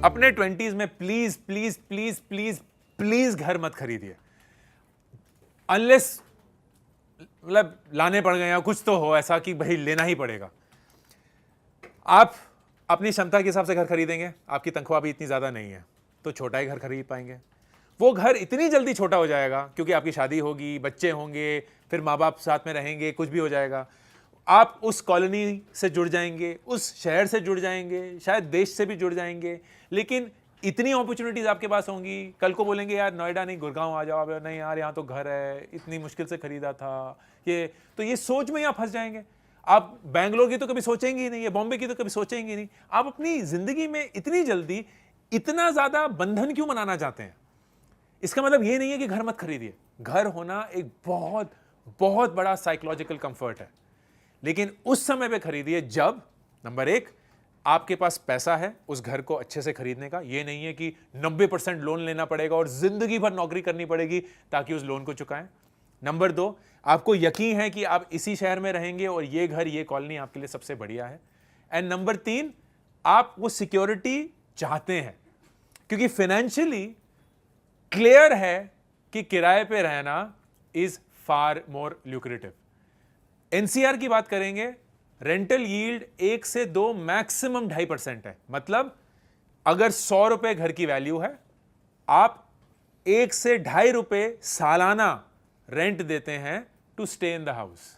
अपने 20s में please please please please please घर मत खरीदिए, अनलेस मतलब लाने पड़ गए या कुछ तो हो ऐसा कि भाई लेना ही पड़ेगा। आप अपनी क्षमता के हिसाब से घर खरीदेंगे, आपकी तनख्वाह भी इतनी ज्यादा नहीं है तो छोटा ही घर खरीद पाएंगे। वो घर इतनी जल्दी छोटा हो जाएगा क्योंकि आपकी शादी होगी, बच्चे होंगे, फिर माँ बाप साथ में रहेंगे, कुछ भी हो जाएगा। आप उस कॉलोनी से जुड़ जाएंगे, उस शहर से जुड़ जाएंगे, शायद देश से भी जुड़ जाएंगे, लेकिन इतनी अपॉर्चुनिटीज आपके पास होंगी। कल को बोलेंगे यार नोएडा नहीं गुड़गांव आ जाओ, नहीं यार यहाँ तो घर है, इतनी मुश्किल से खरीदा था ये सोच में ही आप फंस जाएंगे। आप बैंगलोर की तो कभी सोचेंगे ही नहीं है, बॉम्बे की तो कभी सोचेंगे ही नहीं। आप अपनी जिंदगी में इतनी जल्दी इतना ज्यादा बंधन क्यों बनाना चाहते हैं? इसका मतलब ये नहीं है कि घर मत खरीदिए। घर होना एक बहुत बहुत बड़ा साइकोलॉजिकल कंफर्ट है, लेकिन उस समय पे खरीदिए जब नंबर एक आपके पास पैसा है उस घर को अच्छे से खरीदने का। ये नहीं है कि 90% लोन लेना पड़ेगा और जिंदगी भर नौकरी करनी पड़ेगी ताकि उस लोन को चुकाएं। नंबर दो, आपको यकीन है कि आप इसी शहर में रहेंगे और ये घर, ये कॉलोनी आपके लिए सबसे बढ़िया है। एंड नंबर तीन, आप वो सिक्योरिटी चाहते हैं क्योंकि फाइनेंशियली क्लियर है कि किराए पे रहना is far more lucrative. NCR की बात करेंगे, रेंटल यील्ड 1 से 2 मैक्सिमम 2.5% है। मतलब अगर 100 रुपए घर की वैल्यू है, आप 1 से 2.5 रुपए सालाना रेंट देते हैं to stay in the house.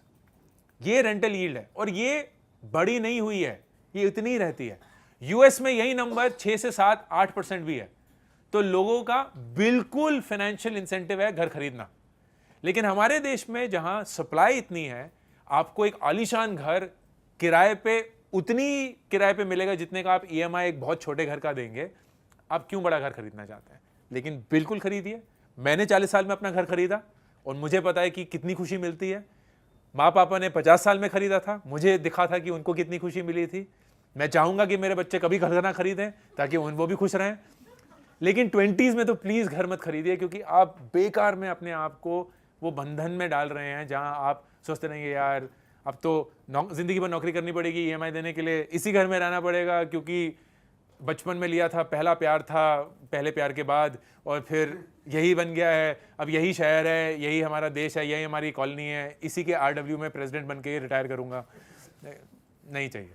ये रेंटल यील्ड है और ये बड़ी नहीं हुई है, ये इतनी ही रहती है। यूएस में यही नंबर 6 से 7 8% भी है। तो लोगों का बिल्कुल फाइनेंशियल इंसेंटिव है घर खरीदना। लेकिन हमारे देश में जहां सप्लाई इतनी है, आपको एक आलीशान घर किराए पे उतनी किराए पे मिलेगा जितने का आप ईएमआई एक बहुत छोटे घर का देंगे। आप क्यों बड़ा घर खरीदना चाहते हैं? लेकिन बिल्कुल खरीदिए। मैंने 40 साल में अपना घर खरीदा और मुझे पता है कि कितनी खुशी मिलती है। माँ पापा ने 50 साल में खरीदा था, मुझे दिखा था कि उनको कितनी खुशी मिली थी। मैं चाहूंगा कि मेरे बच्चे कभी घर ना खरीदें ताकि वो भी खुश रहें। लेकिन 20s में तो प्लीज घर मत खरीदिए क्योंकि आप बेकार में अपने आप को वो बंधन में डाल रहे हैं जहां आप सोचते रहेंगे यार अब तो जिंदगी भर नौकरी करनी पड़ेगी ईएमआई देने के लिए, इसी घर में रहना पड़ेगा क्योंकि बचपन में लिया था, पहला प्यार था, पहले प्यार के बाद, और फिर यही बन गया है, अब यही शहर है, यही हमारा देश है, यही हमारी कॉलोनी है, इसी के आरडब्ल्यू में प्रेसिडेंट बन के रिटायर करूंगा। नहीं चाहिए।